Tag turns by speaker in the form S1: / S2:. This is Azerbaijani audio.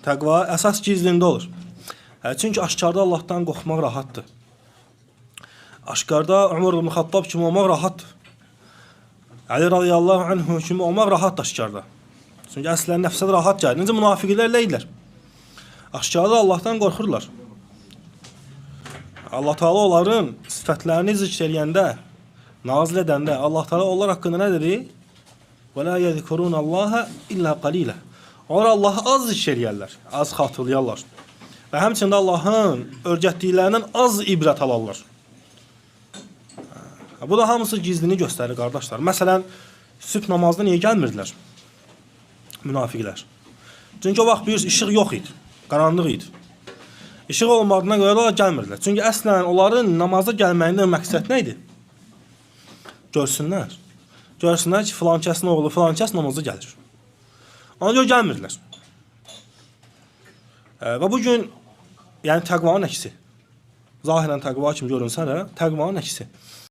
S1: Təqva əsas gizlində olur. Çünki aşkarda Allahdan qorxmaq rahatdır. Aşkarda Ömər ibn Xattab kimi olmaq rahatdır. Ali radiyallahu anhu kimi olmaq rahatdır aşkarda. Çünki əslən nəfsə rahat gəlir. Necə münafiqlər eləyirlər. Aşkarda Allahdan qorxurlar. Allah Teala onların sifətlərini zikr edəndə, nazil edəndə Allah Teala onlar haqqında nə dedi? Və la yezkurunallaha illa qalilə. Onlar Allahı az zikr edərlər, az xatırlayarlar. Və həmçində Allahın öyrətdiklərindən az ibrət alarlar. Bu da hamısı gizlini göstərir qardaşlar. Məsələn, sübh namazına niyə gəlmirdilər? Münafiqlər. Çünki o vaxt bir işıq yox idi, qaranlıq idi. İşıq olmadığına görə onlar gəlmirdilər. Çünki əslən onların namaza gəlməyindən məqsəd nə idi? Görsünlər. Görsünlər ki, filan kəsin oğlu, filan kəs namaza gəlir. Ona görə gəlmirdilər. Və bugün, yəni təqvanın əksi. Zahirən təqva kimi görünsə də, təqvanın əksi.